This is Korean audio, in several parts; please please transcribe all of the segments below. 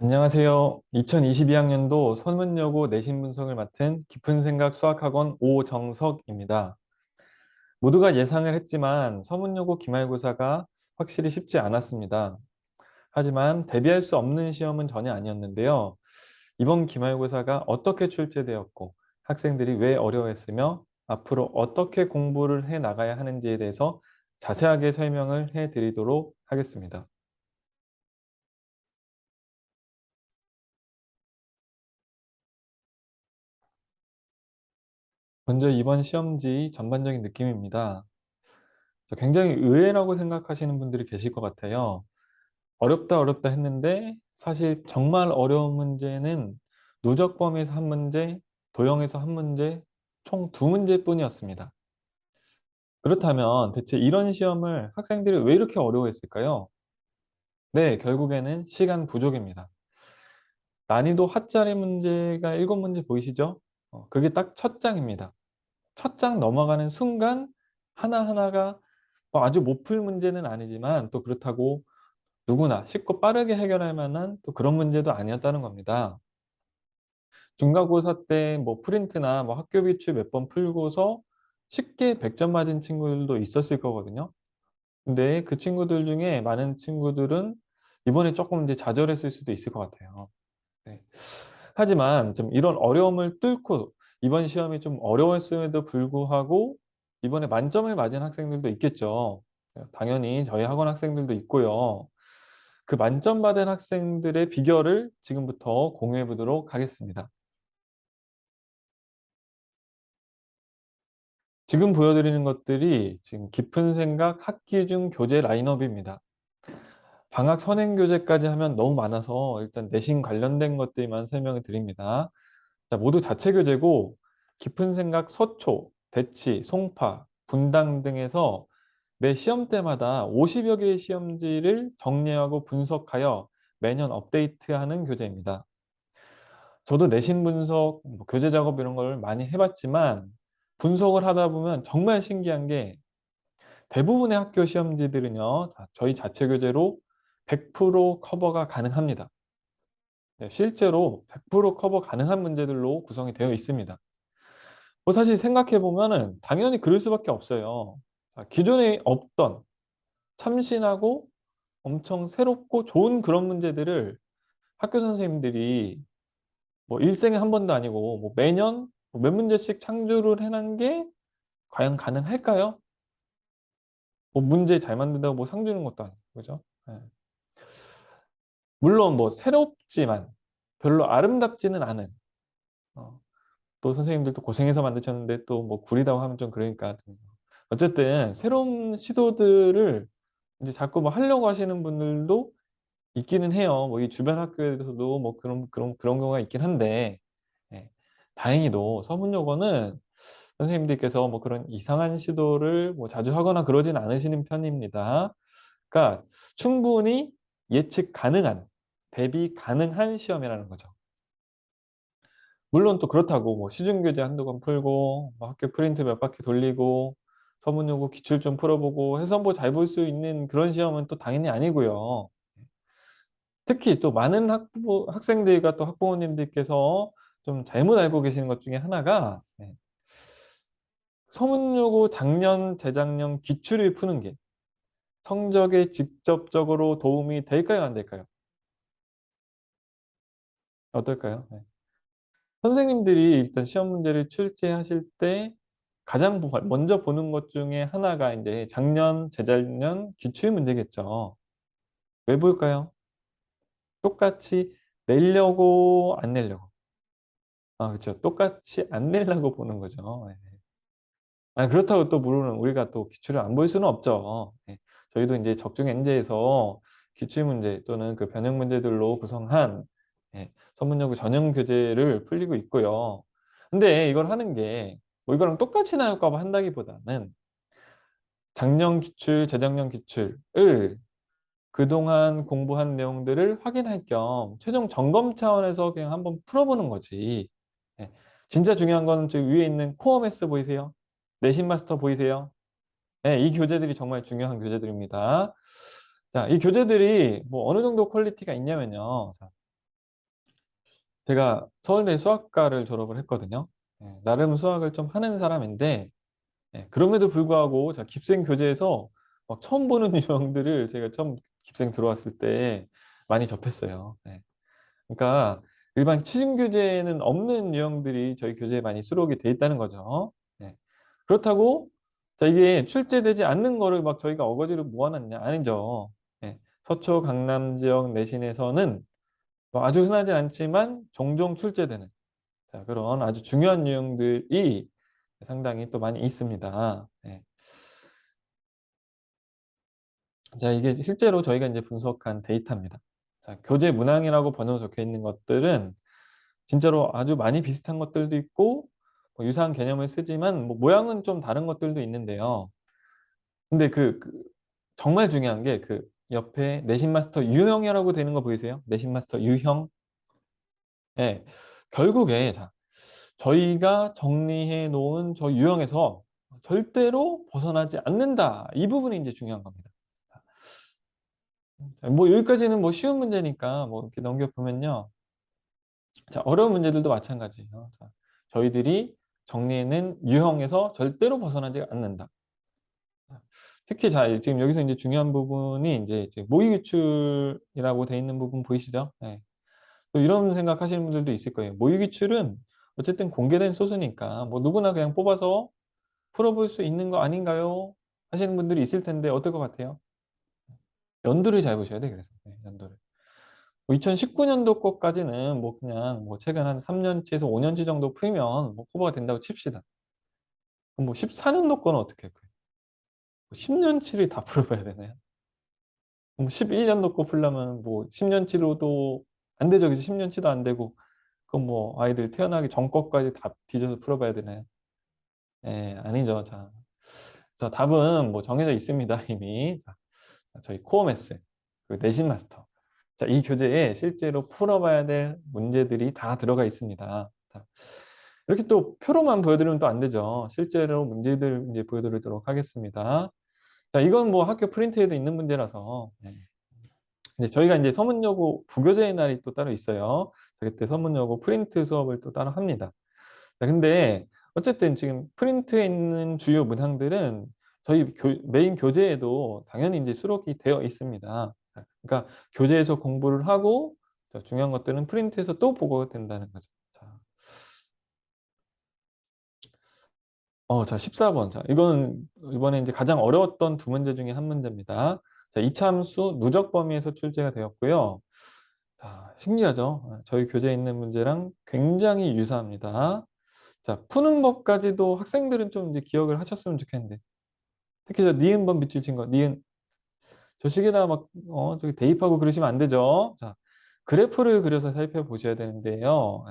안녕하세요. 2022학년도 서문여고 내신 분석을 맡은 깊은 생각 수학학원 오정석입니다. 모두가 예상을 했지만 서문여고 기말고사가 확실히 쉽지 않았습니다. 하지만 대비할 수 없는 시험은 전혀 아니었는데요. 이번 기말고사가 어떻게 출제되었고 학생들이 왜 어려워했으며 앞으로 어떻게 공부를 해 나가야 하는지에 대해서 자세하게 설명을 해 드리도록 하겠습니다. 먼저 이번 시험지 전반적인 느낌입니다. 굉장히 의외라고 생각하시는 분들이 계실 것 같아요. 어렵다 어렵다 했는데 사실 정말 어려운 문제는 누적 범위에서 한 문제, 도형에서 한 문제, 총 두 문제뿐이었습니다. 그렇다면 대체 이런 시험을 학생들이 왜 이렇게 어려워했을까요? 네, 결국에는 시간 부족입니다. 난이도 하짜리 문제가 7문제 보이시죠? 그게 딱 첫 장입니다. 첫 장 넘어가는 순간 하나하나가 아주 못 풀 문제는 아니지만 또 그렇다고 누구나 쉽고 빠르게 해결할 만한 또 그런 문제도 아니었다는 겁니다. 중간고사 때 뭐 프린트나 뭐 학교 비추 몇 번 풀고서 쉽게 100점 맞은 친구들도 있었을 거거든요. 근데 그 친구들 중에 많은 친구들은 이번에 조금 이제 좌절했을 수도 있을 것 같아요. 네. 하지만 좀 이런 어려움을 뚫고 이번 시험이 좀 어려웠음에도 불구하고 이번에 만점을 맞은 학생들도 있겠죠. 당연히 저희 학원 학생들도 있고요. 그 만점 받은 학생들의 비결을 지금부터 공유해 보도록 하겠습니다. 지금 보여드리는 것들이 지금 깊은 생각 학기 중 교재 라인업입니다. 방학 선행 교재까지 하면 너무 많아서 일단 내신 관련된 것들만 설명을 드립니다. 자, 모두 자체 교재고 깊은 생각 서초, 대치, 송파, 분당 등에서 매 시험 때마다 50여 개의 시험지를 정리하고 분석하여 매년 업데이트하는 교재입니다. 저도 내신 분석, 뭐 교재 작업 이런 걸 많이 해봤지만 분석을 하다 보면 정말 신기한 게 대부분의 학교 시험지들은요, 저희 자체 교재로 100% 커버가 가능합니다. 네, 실제로 100% 커버 가능한 문제들로 구성이 되어 있습니다. 뭐 사실 생각해 보면은 당연히 그럴 수밖에 없어요. 기존에 없던 참신하고 엄청 새롭고 좋은 그런 문제들을 학교 선생님들이 뭐 일생에 한 번도 아니고 뭐 매년 뭐몇 문제씩 창조를 해낸 게 과연 가능할까요? 뭐 문제 잘 만든다고 뭐 상 주는 것도 아니고 그죠? 예. 물론 뭐 새롭지만 별로 아름답지는 않은 어, 또 선생님들도 고생해서 만드셨는데 또 뭐 구리다고 하면 좀 그러니까 어쨌든 새로운 시도들을 이제 자꾸 뭐 하려고 하시는 분들도 있기는 해요. 뭐 이 주변 학교에서도 뭐 그런 경우가 있긴 한데 예. 다행히도 서문여고는 선생님들께서 뭐 그런 이상한 시도를 뭐 자주 하거나 그러진 않으시는 편입니다. 그러니까 충분히 예측 가능한, 대비 가능한 시험이라는 거죠. 물론 또 그렇다고 뭐 시중교재 한두 권 풀고 뭐 학교 프린트 몇 바퀴 돌리고 서문여고 기출 좀 풀어보고 해서 뭐 잘 볼 수 있는 그런 시험은 또 당연히 아니고요. 특히 또 많은 학생들과 또 학부모님들께서 좀 잘못 알고 계시는 것 중에 하나가 서문여고 작년, 재작년 기출을 푸는 게 성적에 직접적으로 도움이 될까요? 안 될까요? 어떨까요? 네. 선생님들이 일단 시험 문제를 출제하실 때 가장 먼저 보는 것 중에 하나가 이제 작년, 재작년 기출 문제겠죠. 왜 볼까요? 똑같이 내려고 안 내려고. 아, 그렇죠. 똑같이 안 내려고 보는 거죠. 네. 그렇다고 또 모르는 우리가 또 기출을 안 볼 수는 없죠. 예. 저희도 이제 적중 엔제에서 기출 문제 또는 그 변형 문제들로 구성한 서문여고 전형 교재를 풀리고 있고요. 근데 이걸 하는 게 뭐 이거랑 똑같이 나올까 봐 한다기보다는 작년 기출, 재작년 기출을 그동안 공부한 내용들을 확인할 겸 최종 점검 차원에서 그냥 한번 풀어보는 거지. 예. 진짜 중요한 거는 저 위에 있는 코어 매스 보이세요? 내신 마스터 보이세요? 네, 이 교재들이 정말 중요한 교재들입니다. 자, 이 교재들이 뭐 어느 정도 퀄리티가 있냐면요. 자, 제가 서울대 수학과를 졸업을 했거든요. 예, 나름 수학을 좀 하는 사람인데, 예, 그럼에도 불구하고 제가 깁생 교재에서 막 처음 보는 유형들을 제가 처음 깁생 들어왔을 때 많이 접했어요. 예. 그러니까 일반 치중 교재에는 없는 유형들이 저희 교재에 많이 수록이 돼 있다는 거죠. 예. 그렇다고 자, 이게 출제되지 않는 거를 막 저희가 어거지로 모아놨냐? 아니죠. 예. 서초 강남 지역 내신에서는 뭐 아주 흔하진 않지만 종종 출제되는 자, 그런 아주 중요한 유형들이 상당히 또 많이 있습니다. 예. 자, 이게 실제로 저희가 이제 분석한 데이터입니다. 자, 교재 문항이라고 번호 적혀 있는 것들은 진짜로 아주 많이 비슷한 것들도 있고 뭐 유사한 개념을 쓰지만 뭐 모양은 좀 다른 것들도 있는데요. 근데 정말 중요한 게 그 옆에 내신 마스터 유형이라고 되는 거 보이세요? 내신 마스터 유형. 예. 결국에 자, 저희가 정리해 놓은 저 유형에서 절대로 벗어나지 않는다. 이 부분이 이제 중요한 겁니다. 뭐 여기까지는 뭐 쉬운 문제니까 뭐 이렇게 넘겨보면요. 자, 어려운 문제들도 마찬가지예요. 자, 저희들이 정리해낸 유형에서 절대로 벗어나지 않는다. 특히 자, 지금 여기서 이제 중요한 부분이 이제 모의규출이라고 돼 있는 부분 보이시죠? 네. 또 이런 생각하시는 분들도 있을 거예요. 모의규출은 어쨌든 공개된 소스니까 뭐 누구나 그냥 뽑아서 풀어볼 수 있는 거 아닌가요? 하시는 분들이 있을 텐데 어떨 것 같아요? 연도를 잘 보셔야 돼, 그래서. 네, 연도를. 2019년도 거까지는 뭐 그냥 뭐 최근 한 3년치에서 5년치 정도 풀면 뭐 커버가 된다고 칩시다. 그럼 뭐 14년도 거는 어떻게 할까요? 10년치를 다 풀어봐야 되나요? 그럼 11년도 거 풀려면 뭐 10년치로도 안 되죠. 그죠? 10년치도 안 되고 그럼 뭐 아이들 태어나기 전 거까지 다 뒤져서 풀어봐야 되나요? 예, 아니죠. 자, 자, 답은 뭐 정해져 있습니다. 이미. 자, 저희 코어 매스, 그 내신 마스터. 자, 이 교재에 실제로 풀어봐야 될 문제들이 다 들어가 있습니다. 자, 이렇게 또 표로만 보여드리면 또 안 되죠. 실제로 문제들 이제 보여드리도록 하겠습니다. 자, 이건 뭐 학교 프린트에도 있는 문제라서. 네. 이제 저희가 이제 서문여고 부교재의 날이 또 따로 있어요. 그때 서문여고 프린트 수업을 또 따로 합니다. 자, 근데 어쨌든 지금 프린트에 있는 주요 문항들은 저희 메인 교재에도 당연히 이제 수록이 되어 있습니다. 그러니까 교재에서 공부를 하고 중요한 것들은 프린트에서 또 보고가 된다는 거죠. 자, 자, 14번. 자, 이건 이번에 이제 가장 어려웠던 두 문제 중에 한 문제입니다. 자, 이참수 누적 범위에서 출제가 되었고요. 자, 신기하죠? 저희 교재에 있는 문제랑 굉장히 유사합니다. 자, 푸는 법까지도 학생들은 좀 이제 기억을 하셨으면 좋겠는데. 특히 저 니은번 밑줄 거, 니은. 저 식에다가 막, 저기 대입하고 그러시면 안 되죠. 자, 그래프를 그려서 살펴보셔야 되는데요.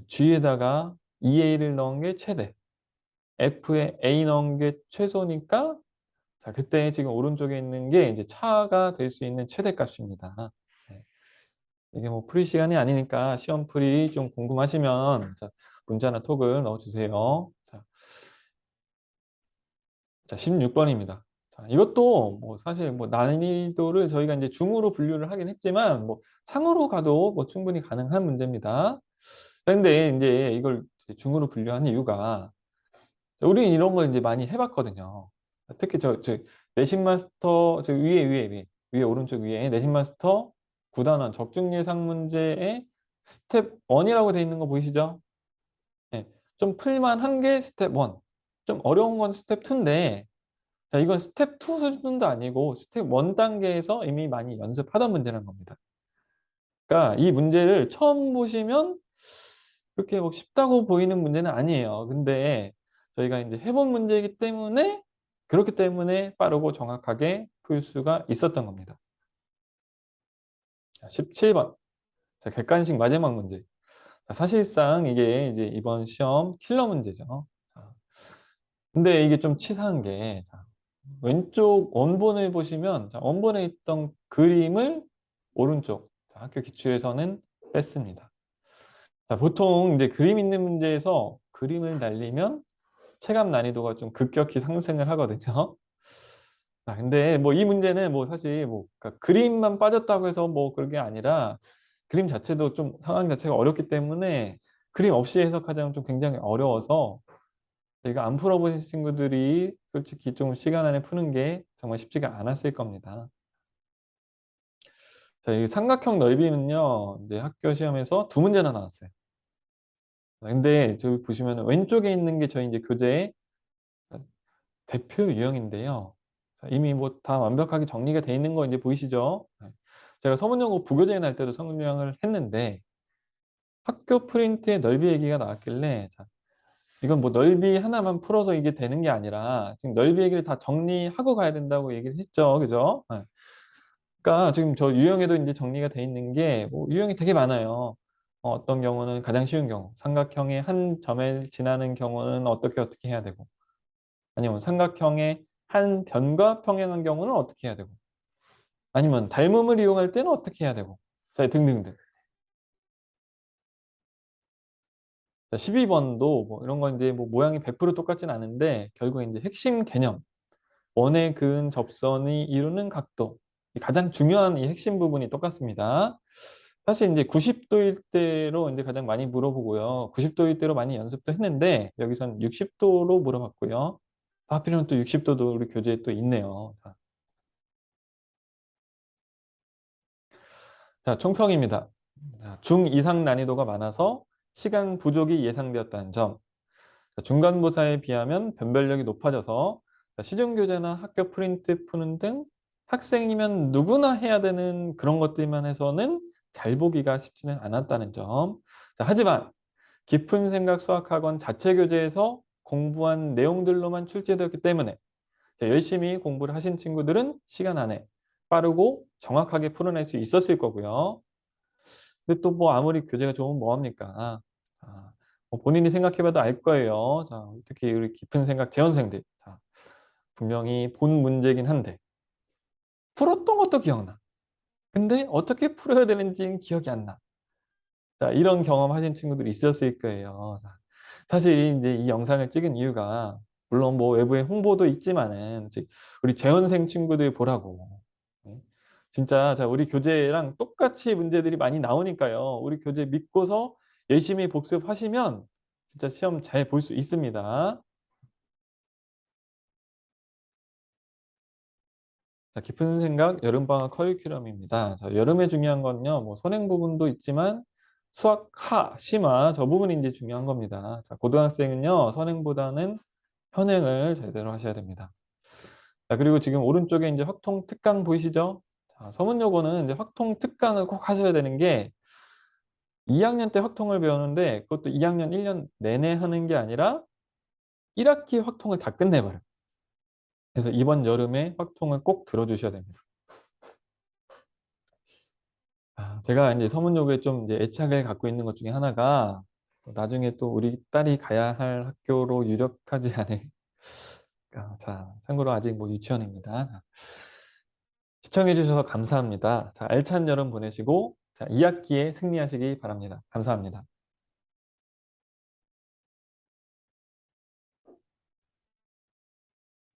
G에다가 EA를 넣은 게 최대, F에 A 넣은 게 최소니까, 자, 그때 지금 오른쪽에 있는 게 이제 차가 될 수 있는 최대값입니다. 네. 이게 뭐 풀이 시간이 아니니까 시험 풀이 좀 궁금하시면 자, 문자나 톡을 넣어주세요. 자, 16번입니다. 자, 이것도 뭐 사실 뭐 난이도를 저희가 이제 중으로 분류를 하긴 했지만 뭐 상으로 가도 뭐 충분히 가능한 문제입니다. 근데 이제 이걸 이제 중으로 분류한 이유가 우리는 이런 걸 이제 많이 해봤거든요. 특히 저 내신 마스터 저 위에 오른쪽 위에 내신 마스터 9단원 적중 예상 문제의 스텝 1이라고 돼 있는 거 보이시죠? 네. 좀 풀만한 게 스텝 1. 좀 어려운 건 스텝 2인데 자, 이건 스텝 2 수준도 아니고 스텝 1 단계에서 이미 많이 연습하던 문제라는 겁니다. 그러니까 이 문제를 처음 보시면 그렇게 뭐 쉽다고 보이는 문제는 아니에요. 근데 저희가 이제 해본 문제이기 때문에 그렇기 때문에 빠르고 정확하게 풀 수가 있었던 겁니다. 자, 17번. 자, 객관식 마지막 문제. 자, 사실상 이게 이제 이번 시험 킬러 문제죠. 자, 근데 이게 좀 치사한 게 자, 왼쪽 원본을 보시면 자, 원본에 있던 그림을 오른쪽 자, 학교 기출에서는 뺐습니다. 자, 보통 이제 그림 있는 문제에서 그림을 날리면 체감 난이도가 좀 급격히 상승을 하거든요. 근데 뭐 이 문제는 뭐 사실 뭐 그러니까 그림만 빠졌다고 해서 뭐 그런 게 아니라 그림 자체도 좀 상황 자체가 어렵기 때문에 그림 없이 해석하자면 좀 굉장히 어려워서 이거 안 풀어보신 친구들이 솔직히 좀 시간 안에 푸는 게 정말 쉽지가 않았을 겁니다. 자, 이 삼각형 넓이는요, 이제 학교 시험에서 두 문제나 나왔어요. 근데 저기 보시면 왼쪽에 있는 게 저희 이제 교재의 대표 유형인데요. 자, 이미 뭐 다 완벽하게 정리가 돼 있는 거 이제 보이시죠? 네. 제가 서문여고 부교재에 날 때도 설명을 했는데 학교 프린트의 넓이 얘기가 나왔길래 자, 이건 뭐 넓이 하나만 풀어서 이게 되는 게 아니라 지금 넓이 얘기를 다 정리하고 가야 된다고 얘기를 했죠. 그죠? 네. 그러니까 지금 저 유형에도 이제 정리가 돼 있는 게 뭐 유형이 되게 많아요. 어떤 경우는 가장 쉬운 경우, 삼각형의 한 점에 지나는 경우는 어떻게 해야 되고, 아니면 삼각형의 한 변과 평행한 경우는 어떻게 해야 되고, 아니면 닮음을 이용할 때는 어떻게 해야 되고, 자, 등등등. 자, 12번도 뭐 이런 건 이제 뭐 모양이 100% 똑같진 않은데 결국 이제 핵심 개념, 원의 그은 접선이 이루는 각도, 이 가장 중요한 이 핵심 부분이 똑같습니다. 사실 이제 90도일 때로 이제 가장 많이 물어보고요. 90도일 때로 많이 연습도 했는데 여기선 60도로 물어봤고요. 하필이면 또 60도도 우리 교재에 또 있네요. 자, 총평입니다. 자, 중 이상 난이도가 많아서 시간 부족이 예상되었다는 점. 자, 중간고사에 비하면 변별력이 높아져서 자, 시중교재나 학교 프린트 푸는 등 학생이면 누구나 해야 되는 그런 것들만 해서는 잘 보기가 쉽지는 않았다는 점. 자, 하지만 깊은 생각 수학학원 자체 교재에서 공부한 내용들로만 출제되었기 때문에 자, 열심히 공부를 하신 친구들은 시간 안에 빠르고 정확하게 풀어낼 수 있었을 거고요. 근데 또 뭐 아무리 교재가 좋으면 뭐합니까? 아, 뭐 본인이 생각해봐도 알 거예요. 자, 특히 우리 깊은 생각 재원생들. 자, 분명히 본 문제긴 한데 풀었던 것도 기억나. 근데 어떻게 풀어야 되는지는 기억이 안 나. 자, 이런 경험 하신 친구들이 있었을 거예요. 자, 사실 이제 이 영상을 찍은 이유가 물론 뭐 외부의 홍보도 있지만은 이제 우리 재원생 친구들 보라고. 네. 진짜 자, 우리 교재랑 똑같이 문제들이 많이 나오니까요. 우리 교재 믿고서 열심히 복습하시면 진짜 시험 잘 볼 수 있습니다. 자, 깊은 생각 여름방학 커리큘럼입니다. 자, 여름에 중요한 건요, 뭐 선행 부분도 있지만 수학, 하, 심화 저 부분이 이제 중요한 겁니다. 자, 고등학생은요, 선행보다는 현행을 제대로 하셔야 됩니다. 자, 그리고 지금 오른쪽에 이제 확통 특강 보이시죠? 자, 서문여고는 이제 확통 특강을 꼭 하셔야 되는 게 2학년 때 확통을 배우는데 그것도 2학년 1년 내내 하는 게 아니라 1학기 확통을 다 끝내버려요. 그래서 이번 여름에 확통을 꼭 들어주셔야 됩니다. 아, 제가 이제 서문여고에 좀 이제 애착을 갖고 있는 것 중에 하나가 나중에 또 우리 딸이 가야 할 학교로 유력하지 않을까. 자, 참고로 아직 뭐 유치원입니다. 자, 시청해 주셔서 감사합니다. 자, 알찬 여름 보내시고 자, 2학기에 승리하시기 바랍니다. 감사합니다.